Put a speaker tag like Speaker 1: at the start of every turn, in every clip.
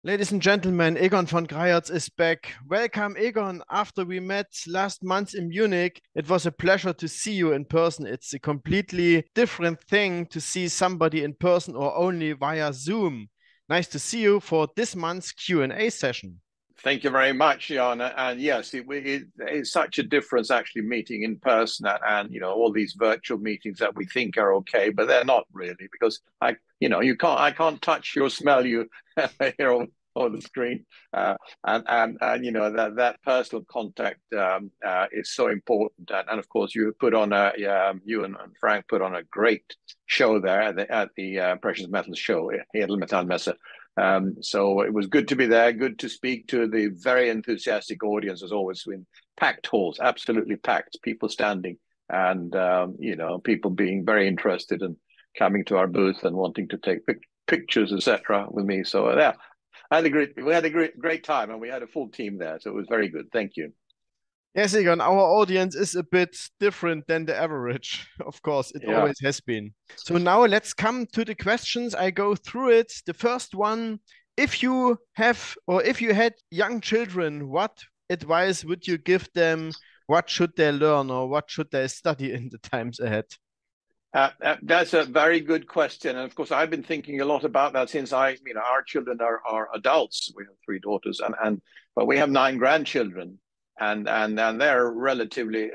Speaker 1: Ladies and gentlemen, Egon von Greyerz is back. Welcome, Egon. After we met last month in Munich, it was a pleasure to see you in person. It's a completely different thing to see somebody in person or only via Zoom. Nice to see you for this month's Q&A session.
Speaker 2: Thank you very much, Jan. And yes, it's such a difference actually meeting in person and all these virtual meetings that we think are okay, but they're not really because I can't touch you or smell you here on the screen, and that personal contact is so important. And of course, you and Frank put on a great show there at the Precious Metals show, Edelmetallmesse. So it was good to be there, good to speak to the very enthusiastic audience as always in packed halls, absolutely packed, people standing and people being very interested and coming to our booth and wanting to take pictures, etc. with me. So yeah, we had a great time and we had a full team there. So it was very good. Thank you.
Speaker 1: Yes, Egon, our audience is a bit different than the average. Of course, it
Speaker 2: Yeah.
Speaker 1: always has been. So now let's come to the questions. I go through it. The first one, if you have or if you had young children, what advice would you give them? What should they learn or what should they study in the times ahead?
Speaker 2: That's a very good question, and of course, I've been thinking a lot about that since our children are adults. We have three daughters, but we have nine grandchildren, and they're relatively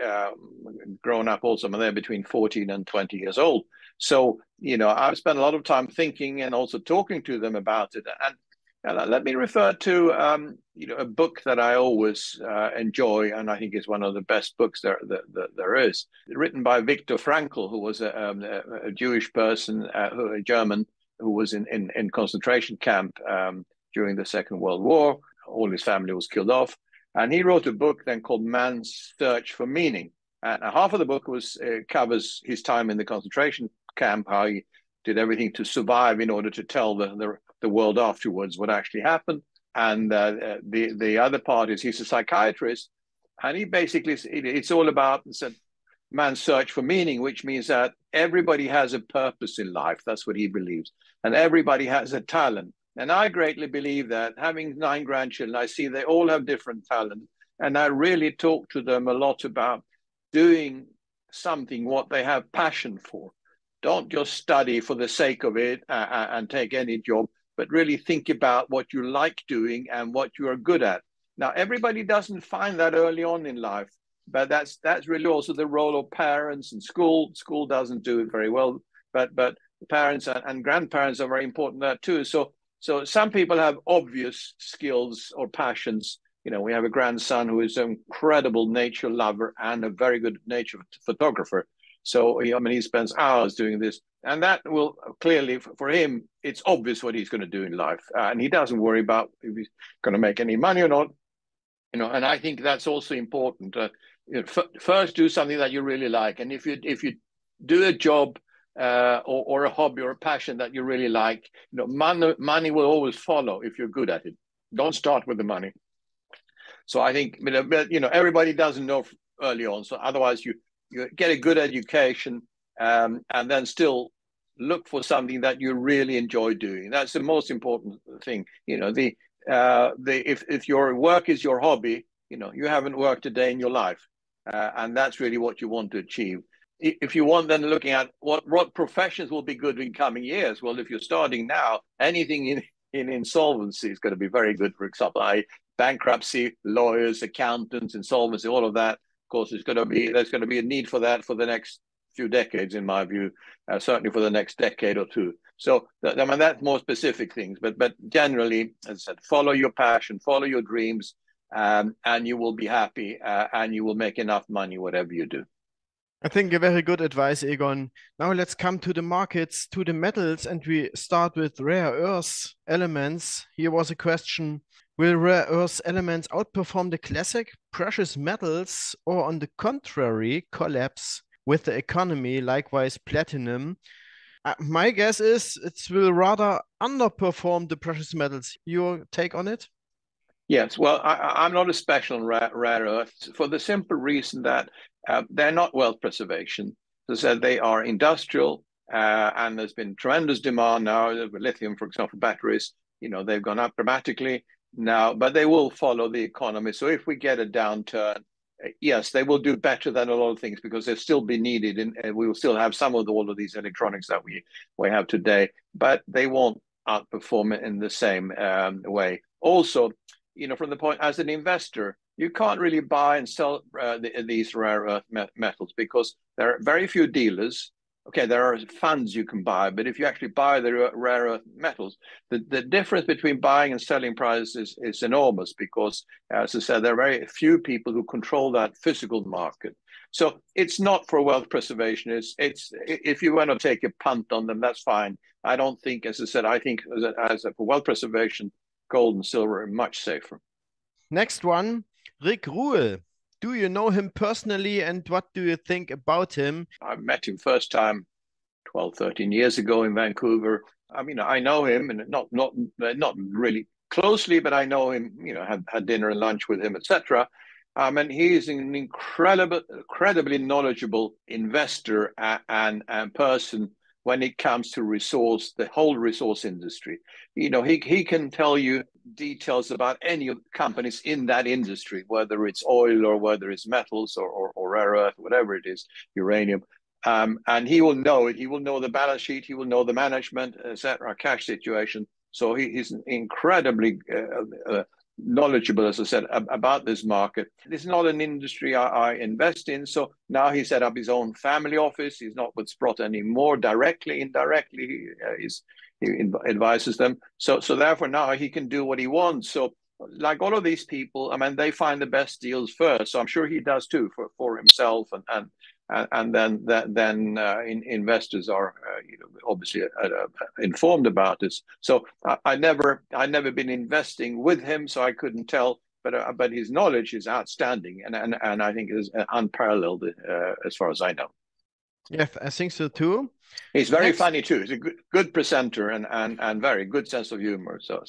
Speaker 2: grown up also, and they're between 14 and 20 years old. So I've spent a lot of time thinking and also talking to them about it, and let me refer to a book that I always enjoy, and I think is one of the best books there is, written by Viktor Frankl, who was a Jewish person, a German, who was in concentration camp during the Second World War. All his family was killed off, and he wrote a book then called Man's Search for Meaning. And half of the book covers his time in the concentration camp, how he did everything to survive in order to tell the world afterwards what actually happened. And the other part is he's a psychiatrist, and he basically, it's all about man's search for meaning, which means that everybody has a purpose in life. That's what he believes. And everybody has a talent. And I greatly believe that. Having nine grandchildren, I see they all have different talents. And I really talk to them a lot about doing something what they have passion for. Don't just study for the sake of it and take any job, but really think about what you like doing and what you are good at. Now, everybody doesn't find that early on in life, but that's really also the role of parents and school. School doesn't do it very well, but parents and grandparents are very important there too. So some people have obvious skills or passions. We have a grandson who is an incredible nature lover and a very good nature photographer. So, he spends hours doing this. And that will clearly, for him, it's obvious what he's going to do in life. And he doesn't worry about if he's going to make any money or not. And I think that's also important. First, do something that you really like. And if you do a job or a hobby or a passion that you really like, money will always follow if you're good at it. Don't start with the money. So I think, everybody doesn't know early on. So otherwise, you get a good education and then still look for something that you really enjoy doing. That's the most important thing. If your work is your hobby, you haven't worked a day in your life, and that's really what you want to achieve. If you want, then looking at what professions will be good in coming years. Well, if you're starting now, anything in insolvency is going to be very good. For example, bankruptcy, lawyers, accountants, insolvency, all of that. Of course, there's going to be a need for that for the next few decades, in my view, certainly for the next decade or two. So, that's more specific things, but generally, as I said, follow your passion, follow your dreams, and you will be happy, and you will make enough money, whatever you do.
Speaker 1: I think a very good advice, Egon. Now let's come to the markets, to the metals, and we start with rare earth elements. Here was a question. Will rare earth elements outperform the classic precious metals or on the contrary, collapse with the economy, likewise platinum? My guess is it will rather underperform the precious metals. Your take on it?
Speaker 2: Yes, well, I'm not a special on rare earths for the simple reason that they're not wealth preservation. As I said, they are industrial, and there's been tremendous demand now with lithium, for example, batteries. they've gone up dramatically now, but they will follow the economy. So if we get a downturn, yes, they will do better than a lot of things because they'll still be needed, and we will still have some of all of these electronics that we have today, but they won't outperform it in the same way. Also, from the point as an investor, you can't really buy and sell these rare earth metals because there are very few dealers. Okay, there are funds you can buy, but if you actually buy the rare earth metals, the difference between buying and selling prices is enormous because, as I said, there are very few people who control that physical market. So it's not for wealth preservation. It's if you want to take a punt on them, that's fine. I don't think, as I said, I think for wealth preservation, gold and silver are much safer.
Speaker 1: Next one, Rick Rule. Do you know him personally, and what do you think about him?
Speaker 2: I met him first time 12, 13 years ago in Vancouver. I mean, I know him, and not really closely, but I know him, had dinner and lunch with him, etc. And he's an incredibly knowledgeable investor and person when it comes to the whole resource industry. He can tell you details about any of the companies in that industry, whether it's oil or whether it's metals or rare earth, whatever it is, uranium. And he will know it. He will know the balance sheet. He will know the management, etc., cash situation. So he's incredibly knowledgeable, as I said, about this market. This is not an industry I invest in. So now he set up his own family office. He's not with Sprott anymore, indirectly. He advises them. So therefore now he can do what he wants. So like all of these people, I mean, they find the best deals first. So I'm sure he does too for himself, and then investors are obviously informed about this. So I never been investing with him, so I couldn't tell. But his knowledge is outstanding, and I think is unparalleled as far as I know.
Speaker 1: Yeah, I think so too.
Speaker 2: He's very funny too. He's a good presenter and very good sense of humor. So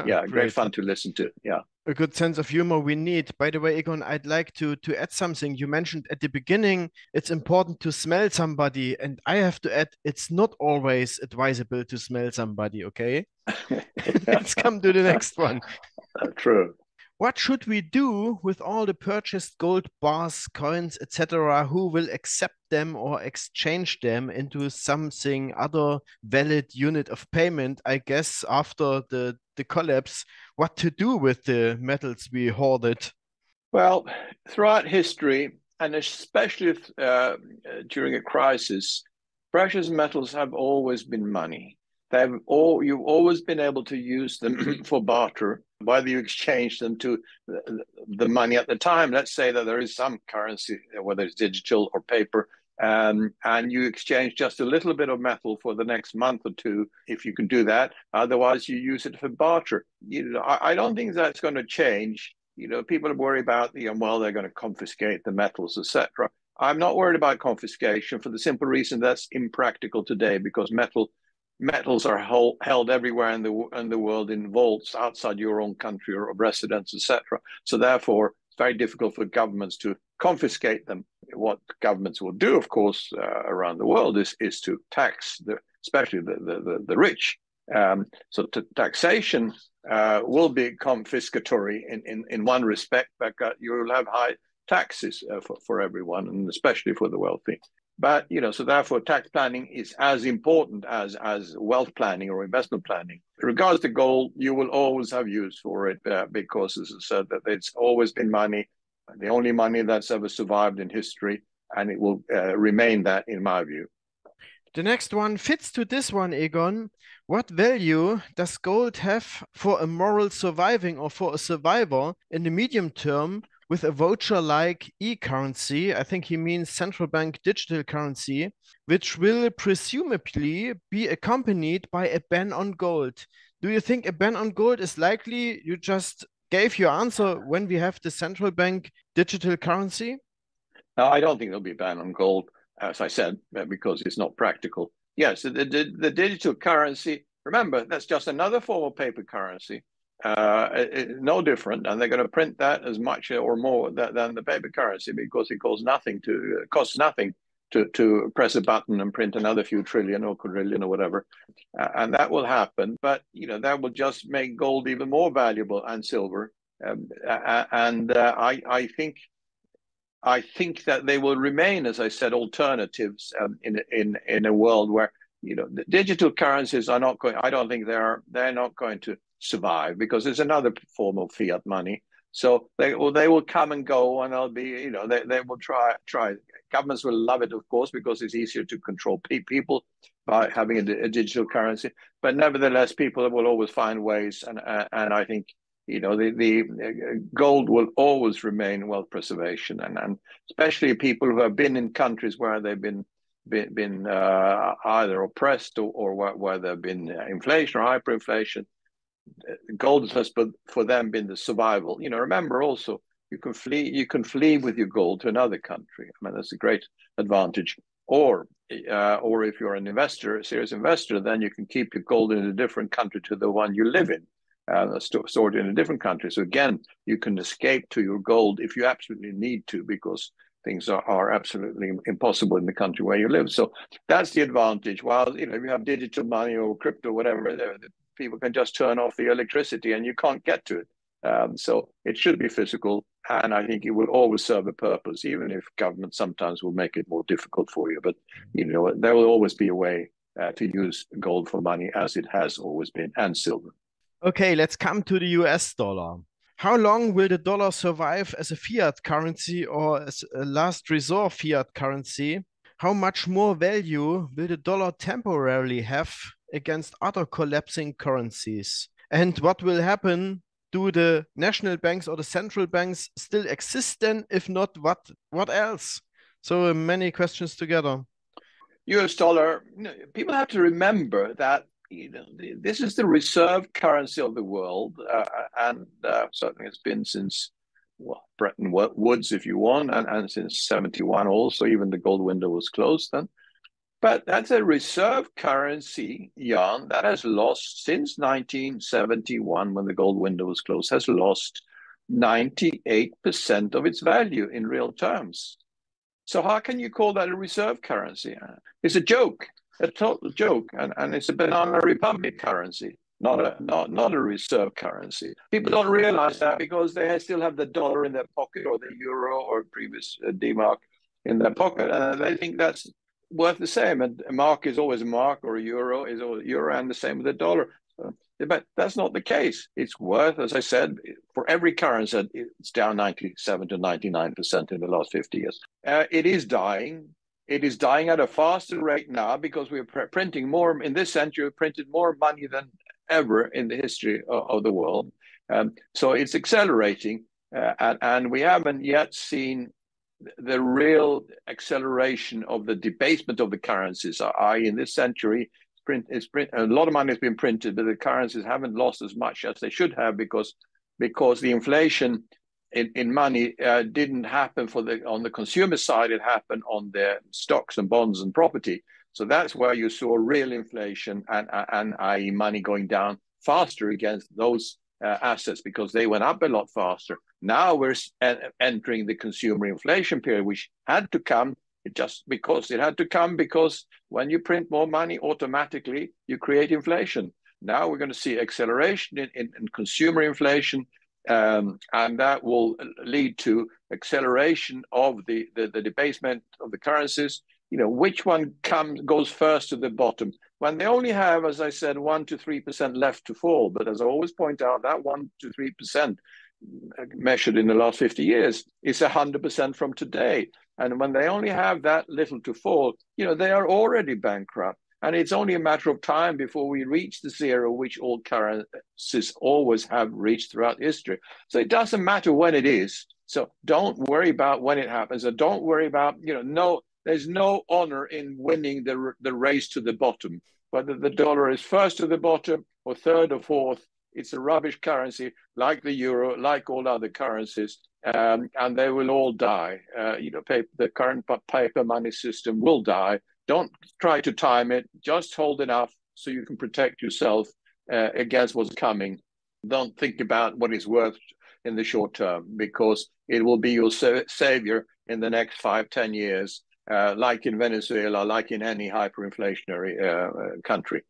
Speaker 2: yeah, great fun to listen to. Yeah.
Speaker 1: A good sense of humor we need. By the way, Egon, I'd like to add something. You mentioned at the beginning it's important to smell somebody, and I have to add it's not always advisable to smell somebody, okay? Let's come to the next one.
Speaker 2: True.
Speaker 1: What should we do with all the purchased gold bars, coins, etc.? Who will accept them or exchange them into something other valid unit of payment? I guess after the collapse, what to do with the metals we hoarded?
Speaker 2: Well, throughout history, and especially during a crisis, precious metals have always been money. You've always been able to use them for barter, whether you exchange them to the money at the time. Let's say that there is some currency, whether it's digital or paper, and you exchange just a little bit of metal for the next month or two, if you can do that. Otherwise, you use it for barter. I don't think that's going to change. People worry about they're going to confiscate the metals, etc. I'm not worried about confiscation for the simple reason that's impractical today, because metals are held everywhere in the world in vaults outside your own country or residence, etc. So therefore, it's very difficult for governments to confiscate them. What governments will do, of course, around the world is to tax especially the rich. So taxation will be confiscatory in one respect, but you will have high taxes for everyone, and especially for the wealthy. But so therefore, tax planning is as important as wealth planning or investment planning. In regards to gold, you will always have use for it because, as I said, that it's always been money, the only money that's ever survived in history, and it will remain that, in my view.
Speaker 1: The next one fits to this one, Egon. What value does gold have for a moral surviving or for a survivor in the medium term with a voucher like e-currency? I think he means central bank digital currency, which will presumably be accompanied by a ban on gold. Do you think a ban on gold is likely? You just gave your answer when we have the central bank digital currency.
Speaker 2: No, I don't think there'll be a ban on gold, as I said, because it's not practical. Yes, the digital currency, remember, that's just another form of paper currency. No different, and they're going to print that as much or more than the paper currency because it costs nothing to press a button and print another few trillion or quadrillion or whatever, and that will happen. But that will just make gold even more valuable and silver, I think that they will remain, as I said, alternatives in a world where the digital currencies are not going. I don't think they're not going to survive because there's another form of fiat money. So they will come and go, and they'll be they will try. Governments will love it, of course, because it's easier to control people by having a digital currency. But nevertheless, people will always find ways, and I think the gold will always remain wealth preservation, and especially people who have been in countries where they've been either oppressed or where there have been inflation or hyperinflation. Gold has for them been the survival. Remember also you can flee with your gold to another country. I mean, that's a great advantage. Or if you're an investor, a serious investor, then you can keep your gold in a different country to the one you live in. Stored in a different country. So again, you can escape to your gold if you absolutely need to, because things are absolutely impossible in the country where you live. So that's the advantage. While if you have digital money or crypto, whatever, people can just turn off the electricity and you can't get to it. So it should be physical, and I think it will always serve a purpose, even if government sometimes will make it more difficult for you. But there will always be a way to use gold for money, as it has always been, and silver.
Speaker 1: Okay, let's come to the US dollar. How long will the dollar survive as a fiat currency or as a last resort fiat currency? How much more value will the dollar temporarily have against other collapsing currencies? And what will happen? Do the national banks or the central banks still exist then? If not, what else? So many questions together.
Speaker 2: US dollar, people have to remember that this is the reserve currency of the world, and certainly it's been since Bretton Woods, if you want, and since 71 also. Even the gold window was closed then. But that's a reserve currency, Jan, that has lost since 1971, when the gold window was closed, has lost 98% of its value in real terms. So how can you call that a reserve currency? It's a joke. A total joke, and it's a banana republic currency, not a reserve currency. People don't realize that because they still have the dollar in their pocket, or the euro or previous D-mark in their pocket, and they think that's worth the same. And a mark is always a mark, or a euro is always a euro, and the same with the dollar. But that's not the case. It's worth, as I said, for every currency, it's down 97 to 99% in the last 50 years. It is dying. It is dying at a faster rate now because we're printing more. In this century, we've printed more money than ever in the history of the world. So it's accelerating, and we haven't yet seen the real acceleration of the debasement of the currencies. In this century, a lot of money has been printed, but the currencies haven't lost as much as they should have because the inflation in money didn't happen on the consumer side. It happened on their stocks and bonds and property. So that's where you saw real inflation and i.e. money going down faster against those assets because they went up a lot faster. Now we're entering the consumer inflation period, which had to come because when you print more money, automatically you create inflation. Now we're going to see acceleration in consumer inflation. And that will lead to acceleration of the debasement of the currencies. Which one goes first to the bottom? When they only have, as I said, 1 to 3% left to fall. But as I always point out, that 1 to 3% measured in the last 50 years is 100% from today. And when they only have that little to fall, they are already bankrupt. And it's only a matter of time before we reach the zero, which all currencies always have reached throughout history. So it doesn't matter when it is. So don't worry about when it happens. So don't worry about, there's no honor in winning the race to the bottom. Whether the dollar is first to the bottom or third or fourth, it's a rubbish currency like the euro, like all other currencies. And they will all die. The current paper money system will die. Don't try to time it. Just hold enough so you can protect yourself against what's coming. Don't think about what it's worth in the short term, because it will be your savior in the next 5-10 years. like in Venezuela, like in any hyperinflationary country,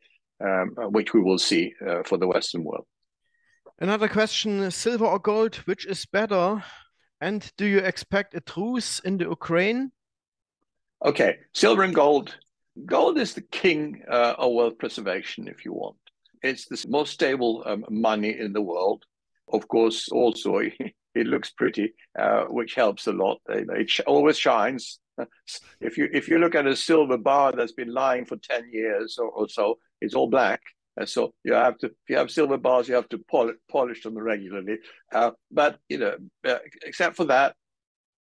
Speaker 2: which we will see for the Western world.
Speaker 1: Another question, silver or gold, which is better? And do you expect a truce in the Ukraine?
Speaker 2: Okay, silver and gold. Gold is the king of wealth preservation, if you want. It's the most stable money in the world. Of course, also it looks pretty, which helps a lot. It always shines. If you look at a silver bar that's been lying for 10 years or so, it's all black. And so if you have silver bars, you have to polish them regularly. But except for that,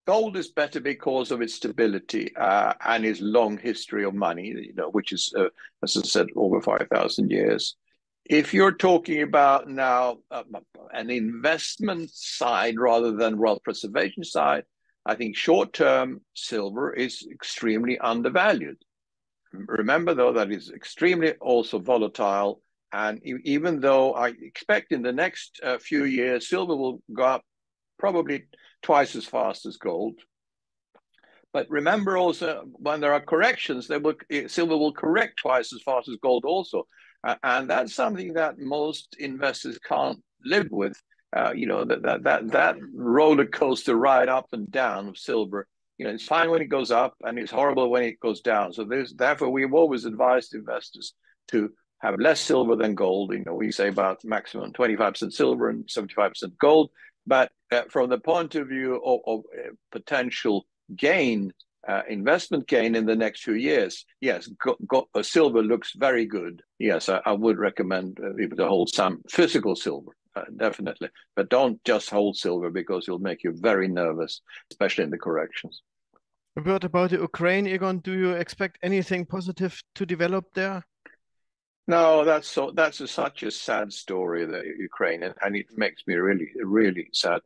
Speaker 2: gold is better because of its stability and its long history of money, which is, as I said, over 5,000 years. If you're talking about now an investment side rather than wealth preservation side, I think short-term silver is extremely undervalued. Remember, though, that it's extremely also volatile. And even though I expect in the next few years, silver will go up probably twice as fast as gold. But remember also, when there are corrections, silver will correct twice as fast as gold also. And that's something that most investors can't live with. That roller coaster ride up and down of silver. It's fine when it goes up and it's horrible when it goes down. So therefore, we've always advised investors to have less silver than gold. We say about maximum 25% silver and 75% gold. But from the point of view of potential gain, investment gain in the next few years, yes, silver looks very good. Yes, I would recommend people to hold some physical silver, definitely. But don't just hold silver because it'll make you very nervous, especially in the corrections.
Speaker 1: A word about the Ukraine, Egon. Do you expect anything positive to develop there?
Speaker 2: No, that's such a sad story, the Ukraine, and it makes me really, really sad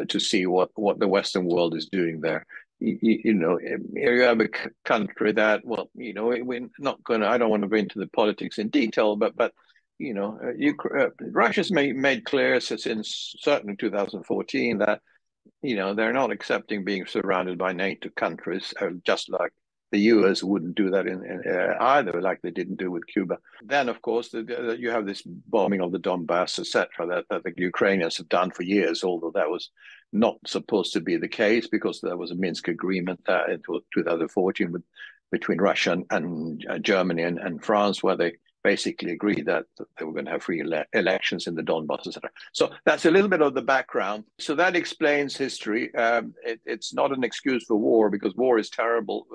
Speaker 2: to see what the Western world is doing there. Here you have a country that, well, we're not going to. I don't want to go into the politics in detail, but Russia's made clear since certainly 2014 that they're not accepting being surrounded by NATO countries, just like the US wouldn't do that in either, like they didn't do with Cuba. Then, of course, you have this bombing of the Donbass, etc., that the Ukrainians have done for years, although that was not supposed to be the case because there was a Minsk agreement in 2014 between Russia and Germany and France, where they basically agreed that they were going to have free elections in the Donbass, etc. So that's a little bit of the background. So that explains history. It's not an excuse for war because war is terrible.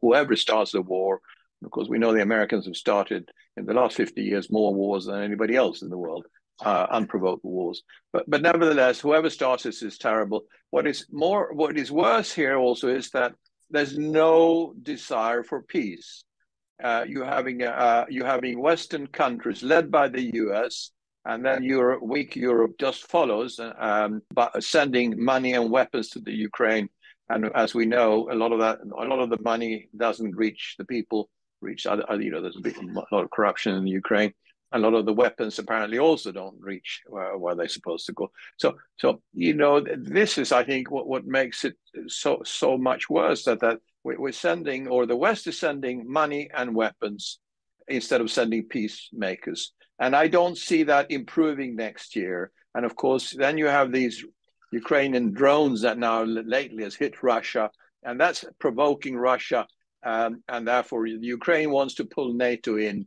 Speaker 2: Whoever starts the war, of course, we know the Americans have started in the last 50 years more wars than anybody else in the world, unprovoked wars. But nevertheless, whoever starts this is terrible. What is worse here also is that there's no desire for peace. You're having Western countries led by the US, and then weak Europe just follows, but sending money and weapons to the Ukraine. And as we know, a lot of the money doesn't reach the people. There's a lot of corruption in the Ukraine. A lot of the weapons apparently also don't reach where they're supposed to go. So this is, I think, what makes it so much worse that we're sending, or the West is sending money and weapons instead of sending peacemakers. And I don't see that improving next year. And of course, then you have these Ukrainian drones that now lately has hit Russia, and that's provoking Russia. And therefore, Ukraine wants to pull NATO in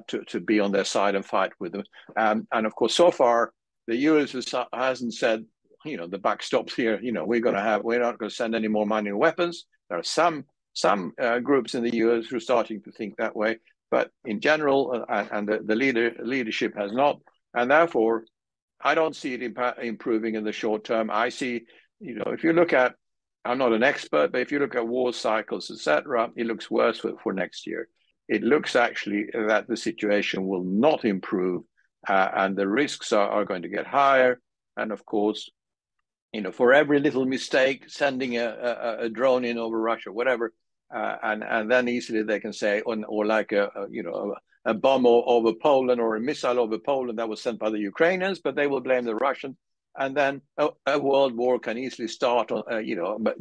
Speaker 2: to be on their side and fight with them. And of course, so far, the US hasn't said, the buck stops here. We're not going to send any more money and weapons. There are some groups in the US who are starting to think that way, but in general, and the leadership has not, and therefore, I don't see it improving in the short term. I see, if you look at, I'm not an expert, but if you look at war cycles, etc., it looks worse for next year. It looks actually that the situation will not improve, and the risks are going to get higher. And of course, for every little mistake, sending a drone in over Russia, whatever, and then easily they can say, or like a bomb over Poland or a missile over Poland that was sent by the Ukrainians, but they will blame the Russians. and then a world war can easily start,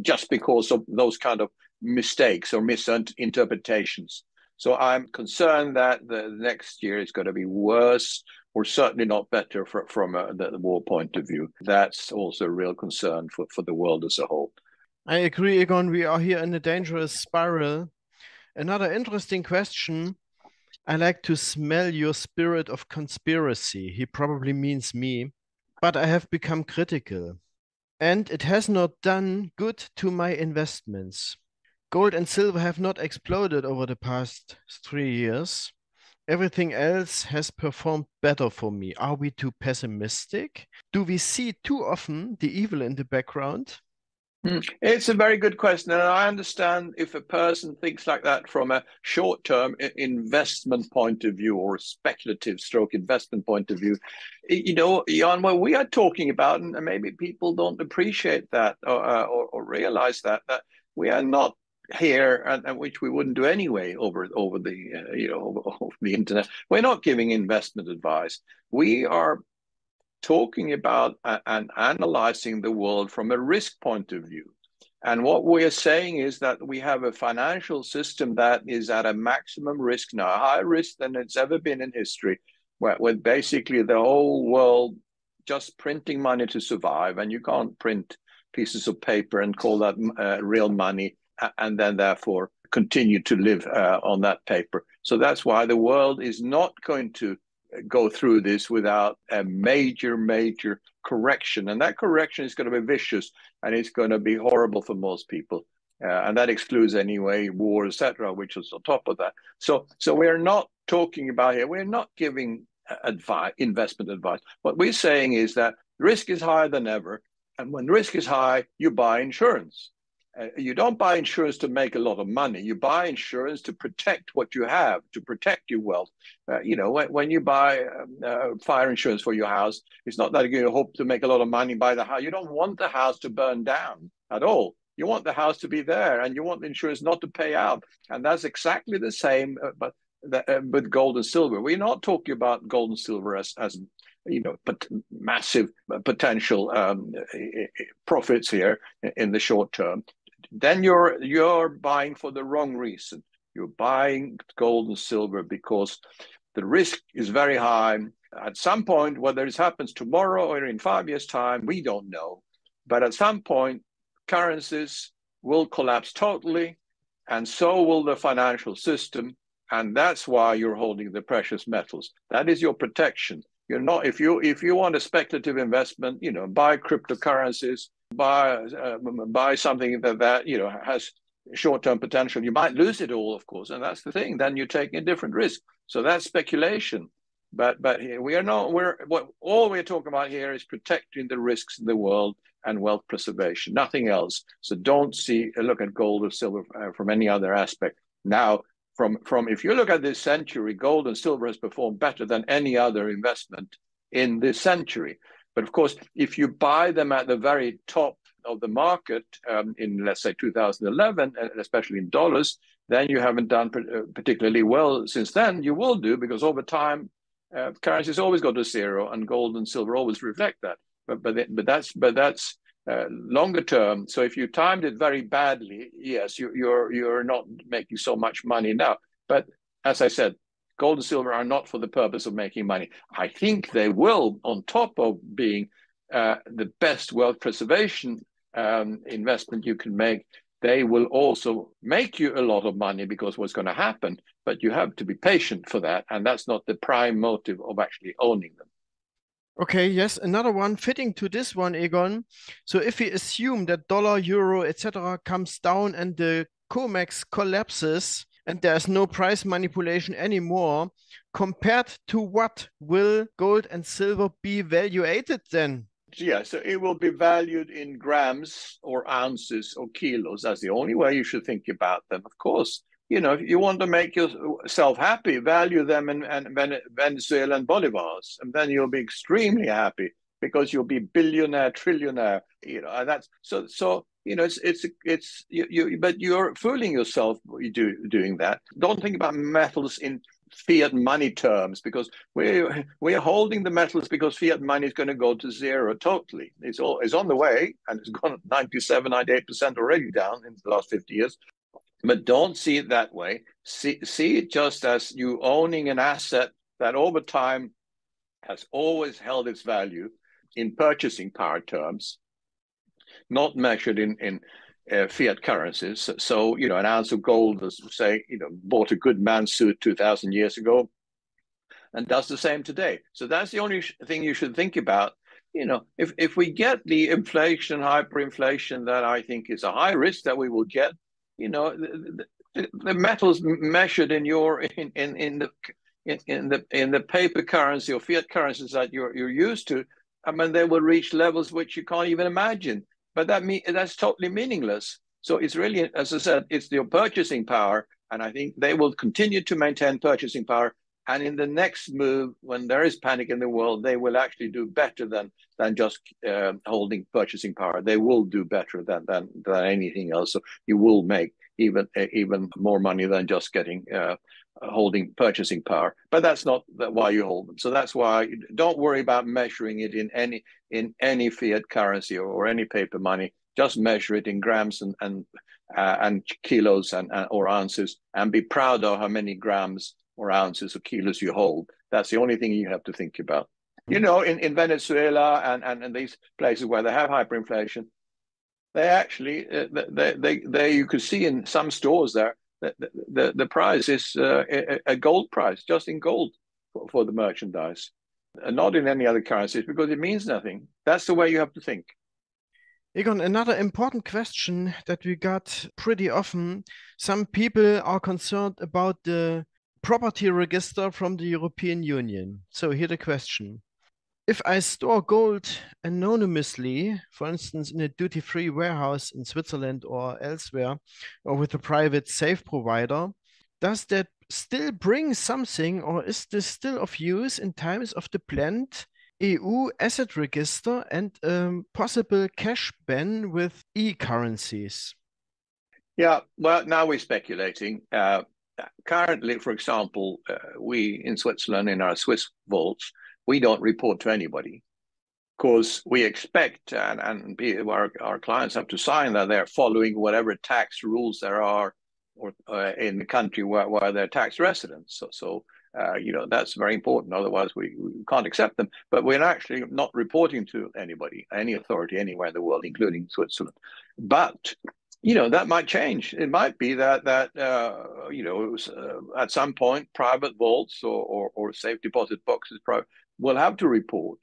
Speaker 2: just because of those kind of mistakes or misinterpretations. So I'm concerned that the next year is going to be worse, or certainly not better from the war point of view. That's also a real concern for the world as a whole.
Speaker 1: I agree, Egon. We are here in a dangerous spiral. Another interesting question. I like to smell your spirit of conspiracy. He probably means me, but I have become critical. And it has not done good to my investments. Gold and silver have not exploded over the past 3 years. Everything else has performed better for me. Are we too pessimistic? Do we see too often the evil in the background?
Speaker 2: It's a very good question, and I understand if a person thinks like that from a short-term investment point of view or a speculative stroke investment point of view. Jan, what we are talking about, and maybe people don't appreciate that or realize that we are not here, and which we wouldn't do anyway over the internet. We're not giving investment advice. We are talking about and analyzing the world from a risk point of view. And what we are saying is that we have a financial system that is at a maximum risk now, higher risk than it's ever been in history, with basically the whole world just printing money to survive. And you can't print pieces of paper and call that real money and then therefore continue to live on that paper. So that's why the world is not going to go through this without a major correction, and that correction is going to be vicious, and it's going to be horrible for most people, and that excludes anyway war, etc., which is on top of that. So we're not talking about here, we're not giving investment advice. What we're saying is that risk is higher than ever, and when risk is high, you buy insurance. You don't buy insurance to make a lot of money. You buy insurance to protect what you have, to protect your wealth. When you buy fire insurance for your house, it's not that you hope to make a lot of money by the house. You don't want the house to burn down at all. You want the house to be there, and you want the insurance not to pay out. And that's exactly the same, but with gold and silver. We're not talking about gold and silver as but massive potential profits here in the short term. Then you're buying for the wrong reason. You're buying gold and silver because the risk is very high. At some point, whether it happens tomorrow or in 5 years' time, we don't know. But at some point, currencies will collapse totally, and so will the financial system. And that's why you're holding the precious metals. That is your protection. You're not, if you want a speculative investment, buy cryptocurrencies, buy something that has short-term potential. You might lose it all, of course, and that's the thing. Then you're taking a different risk. So that's speculation. But we are not. All we're talking about here is protecting the risks in the world and wealth preservation, nothing else. So don't look at gold or silver from any other aspect. Now, from if you look at this century, gold and silver has performed better than any other investment in this century. But of course, if you buy them at the very top of the market in, let's say, 2011, especially in dollars, then you haven't done particularly well since then. You will do, because over time, currencies always go to zero, and gold and silver always reflect that. But that's longer term. So if you timed it very badly, yes, you're not making so much money now. But as I said, gold and silver are not for the purpose of making money. I think they will, on top of being the best wealth preservation investment you can make, they will also make you a lot of money, because what's going to happen, but you have to be patient for that. And that's not the prime motive of actually owning them.
Speaker 1: Okay, yes, another one fitting to this one, Egon. So if we assume that dollar, euro, etc. comes down and the COMEX collapses and there's no price manipulation anymore, compared to what will gold and silver be valuated then?
Speaker 2: Yeah, so it will be valued in grams or ounces or kilos. That's the only way you should think about them, of course. If you want to make yourself happy, value them in Venezuelan bolivars, and then you'll be extremely happy, because you'll be billionaire, trillionaire. And that's so. But you're fooling yourself doing that. Don't think about metals in fiat money terms, because we're holding the metals because fiat money is going to go to zero totally. It's on the way, and it's gone 97, 98% already down in the last 50 years. But don't see it that way. See it just as you owning an asset that over time has always held its value in purchasing power terms, not measured in fiat currencies. So, an ounce of gold, as say, bought a good man's suit 2,000 years ago and does the same today. So that's the only thing you should think about. If we get the inflation, hyperinflation that I think is a high risk that we will get, the metals measured in the paper currency or fiat currencies that you're used to, I mean, they will reach levels which you can't even imagine. But that's totally meaningless. So it's really, as I said, it's your purchasing power, and I think they will continue to maintain purchasing power. And in the next move, when there is panic in the world, they will actually do better than just holding purchasing power. They will do better than anything else. So you will make even more money than just getting holding purchasing power. But that's not why you hold them. So that's why don't worry about measuring it in any fiat currency or any paper money. Just measure it in grams and kilos or ounces, and be proud of how many grams or ounces or kilos you hold. That's the only thing you have to think about. In Venezuela and these places where they have hyperinflation, they actually they you could see in some stores there that the price is a gold price, just in gold for the merchandise, and not in any other currencies, because it means nothing. That's the way you have to think.
Speaker 1: Egon, another important question that we got pretty often. Some people are concerned about the property register from the European Union. So here the question. If I store gold anonymously, for instance, in a duty-free warehouse in Switzerland or elsewhere, or with a private safe provider, does that still bring something, or is this still of use in times of the planned EU asset register and possible cash ban with e-currencies?
Speaker 2: Yeah, well, now we're speculating. Currently, for example, we in Switzerland, in our Swiss vaults, we don't report to anybody, because we expect our clients have to sign that they're following whatever tax rules there are or in the country where they're tax residents. So that's very important. Otherwise, we can't accept them. But we're actually not reporting to anybody, any authority anywhere in the world, including Switzerland. But that might change. It might be that at some point, private vaults or safe deposit boxes will have to report.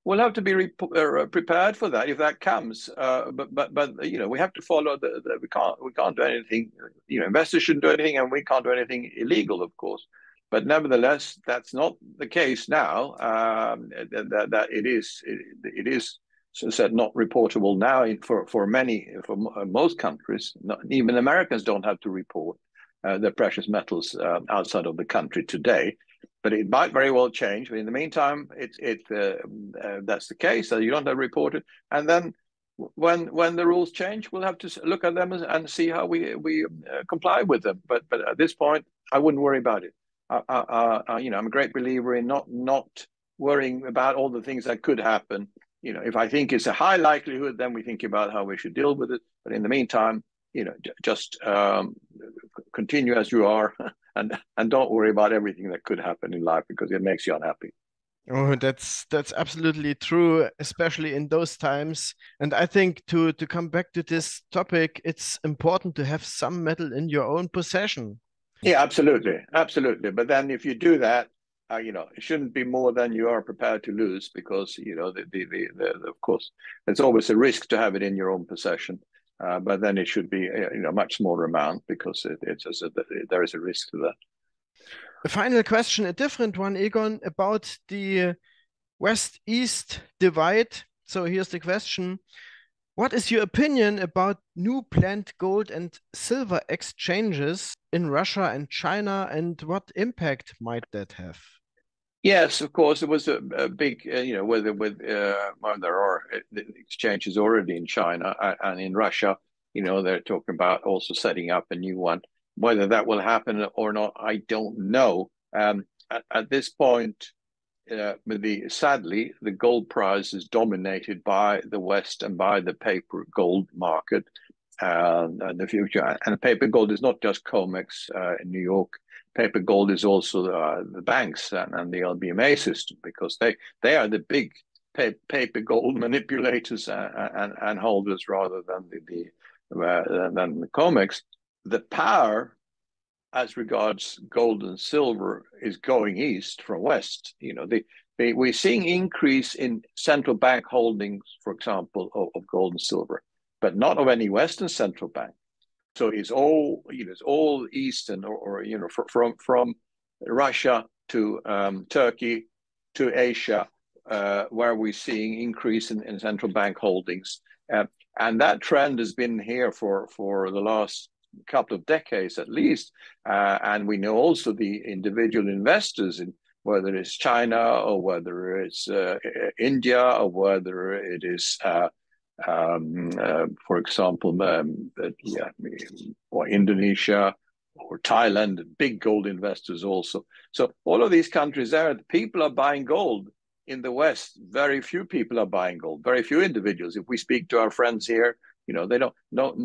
Speaker 2: We'll have to be prepared for that if that comes. But we have to follow we can't do anything. Investors shouldn't do anything, and we can't do anything illegal, of course. But nevertheless, that's not the case now. That it is. So said, not reportable now for most countries. Even Americans don't have to report their precious metals outside of the country today, but it might very well change. But in the meantime, that's the case. So you don't have to report it, and then when the rules change, we'll have to look at them and see how we comply with them. But at this point, I wouldn't worry about it. I'm a great believer in not worrying about all the things that could happen. If I think it's a high likelihood, then we think about how we should deal with it. But in the meantime, just continue as you are, and don't worry about everything that could happen in life, because it makes you unhappy.
Speaker 1: Oh, that's absolutely true, especially in those times. And I think to come back to this topic, it's important to have some metal in your own possession.
Speaker 2: Yeah, absolutely. But then if you do that, it shouldn't be more than you are prepared to lose, because of course there's always a risk to have it in your own possession, but then it should be a much smaller amount, because there is a risk to that.
Speaker 1: A final question, a different one, Egon, about the West-East divide. So here's the question. What is your opinion about new planned gold and silver exchanges in Russia and China, and what impact might that have?
Speaker 2: Yes, of course, there was a big, there are exchanges already in China and in Russia. They're talking about also setting up a new one. Whether that will happen or not, I don't know. At this point, sadly, the gold price is dominated by the West and by the paper gold market and the future. And paper gold is not just COMEX in New York. Paper gold is also the banks and the LBMA system, because they are the big paper gold manipulators and holders rather than the COMEX. The power as regards gold and silver is going east from west. We're seeing increase in central bank holdings, for example, of gold and silver, but not of any Western central bank. So it's all Eastern or from Russia to Turkey to Asia, where we're seeing increase in central bank holdings, and that trend has been here for the last couple of decades at least, and we know also the individual investors in whether it's China or whether it's India or whether it is for example or Indonesia or Thailand, big gold investors also. So all of these countries there, people are buying gold. In the West, very few people are buying gold, very few individuals. If we speak to our friends here, they don't know.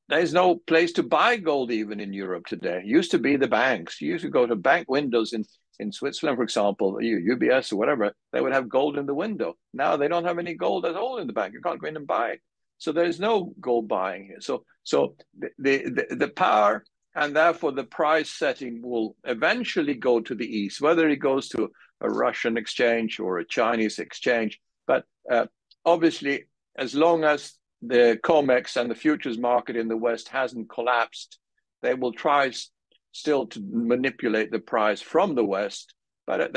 Speaker 2: There's no place to buy gold even in Europe today. It used to be the banks. You used to go to bank windows in Switzerland, for example, UBS or whatever, they would have gold in the window. Now they don't have any gold at all in the bank. You can't go in and buy it. So there's no gold buying here. So the power and therefore the price setting will eventually go to the east, whether it goes to a Russian exchange or a Chinese exchange. But obviously, as long as the COMEX and the futures market in the West hasn't collapsed, they will try still to manipulate the price from the West. But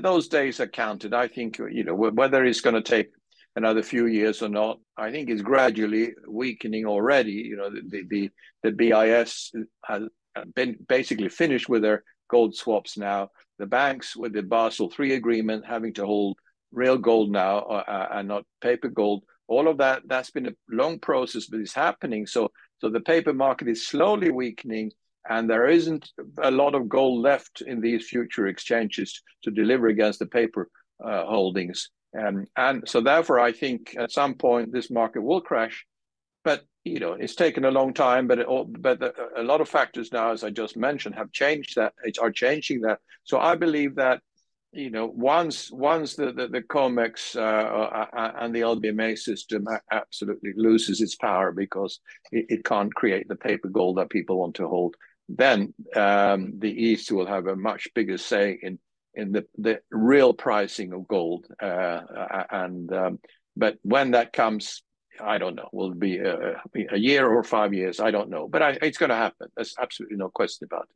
Speaker 2: those days are counted. I think, whether it's going to take another few years or not, I think it's gradually weakening already. The BIS has been basically finished with their gold swaps now. The banks with the Basel III agreement having to hold real gold now and not paper gold. All of that's been a long process, but it's happening. So the paper market is slowly weakening, and there isn't a lot of gold left in these future exchanges to deliver against the paper holdings. And so therefore, I think at some point this market will crash. But it's taken a long time. But a lot of factors now, as I just mentioned, have changed that. Are changing that. So I believe that once the COMEX and the LBMA system absolutely loses its power because it can't create the paper gold that people want to hold, then the East will have a much bigger say in the real pricing of gold. But when that comes, I don't know. Will it be a year or 5 years? I don't know. But it's going to happen. There's absolutely no question about it.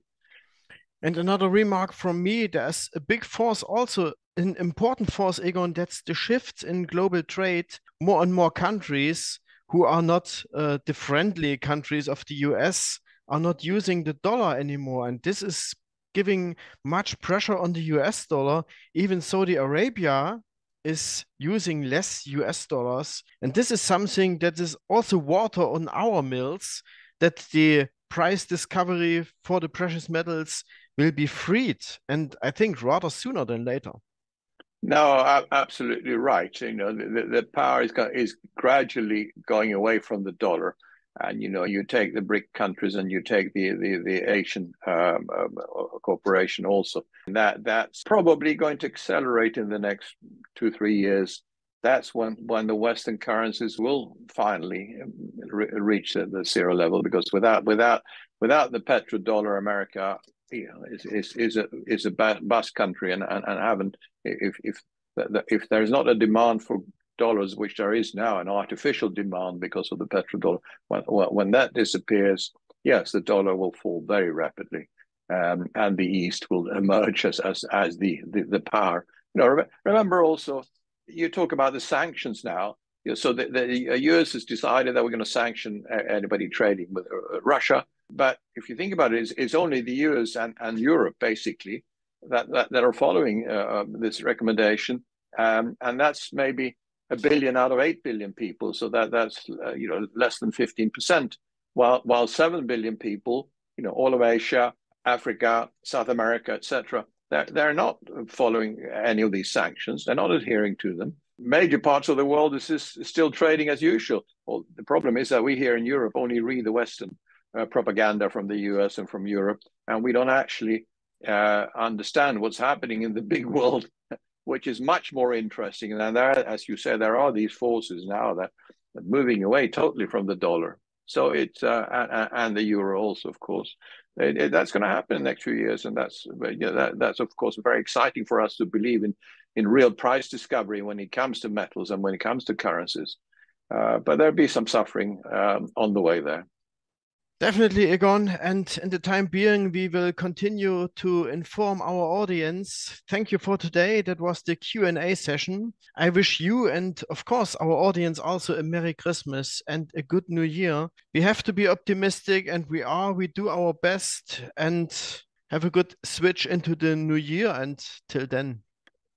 Speaker 1: And another remark from me, there's a big force also, an important force, Egon, that's the shift in global trade. More and more countries who are not the friendly countries of the US are not using the dollar anymore. And this is giving much pressure on the US dollar. Even Saudi Arabia is using less US dollars. And this is something that is also water on our mills, that the price discovery for the precious metals will be freed, and I think rather sooner than later.
Speaker 2: No, absolutely right. The power is gradually going away from the dollar, and you take the BRIC countries and you take the Asian cooperation also. And that's probably going to accelerate in the next 2-3 years. That's when the Western currencies will finally reach the zero level, because without the petrodollar, America is a bust country, and haven't if there's not a demand for dollars, which there is now, an artificial demand because of the petrodollar, when that disappears, yes, the dollar will fall very rapidly, and the East will emerge as the power. Remember also, you talk about the sanctions now. So the US has decided that we're going to sanction anybody trading with Russia. But if you think about it, it's only the US and Europe basically that are following this recommendation, and that's maybe 1 billion out of 8 billion people. So that's less than 15%. While 7 billion people, all of Asia, Africa, South America, etc., they're not following any of these sanctions. They're not adhering to them. Major parts of the world is still trading as usual. Well, the problem is that we here in Europe only read the Western propaganda from the US and from Europe, and we don't actually understand what's happening in the big world, which is much more interesting. And there, as you said, there are these forces now that are moving away totally from the dollar. So it's and the euro also, of course. That's going to happen in the next few years, and that's of course very exciting for us to believe in real price discovery when it comes to metals and when it comes to currencies. But there'll be some suffering on the way there.
Speaker 1: Definitely, Egon. And in the time being, we will continue to inform our audience. Thank you for today. That was the Q&A session. I wish you and, of course, our audience also a Merry Christmas and a good New Year. We have to be optimistic, and we do our best, and have a good switch into the new year. And till then.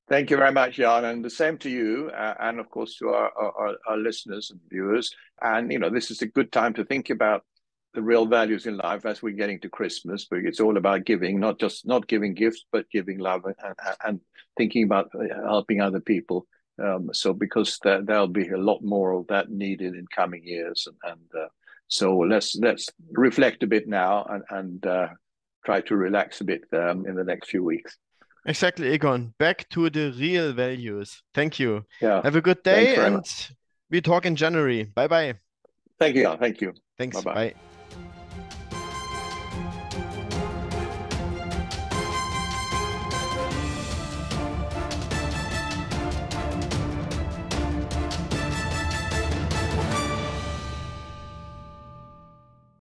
Speaker 2: Thank you very much, Jan, and the same to you, and of course to our listeners and viewers. And this is a good time to think about the real values in life as we're getting to Christmas. But it's all about giving, not giving gifts, but giving love and thinking about helping other people. So because there'll be a lot more of that needed in coming years, and so let's reflect a bit now and try to relax a bit in the next few weeks.
Speaker 1: Exactly, Egon. Back to the real values. Thank you.
Speaker 2: Yeah.
Speaker 1: Have a good day, and we talk in January. Bye-bye.
Speaker 2: Thank you. Thank you.
Speaker 1: Thanks.
Speaker 2: Bye-bye.
Speaker 1: Bye.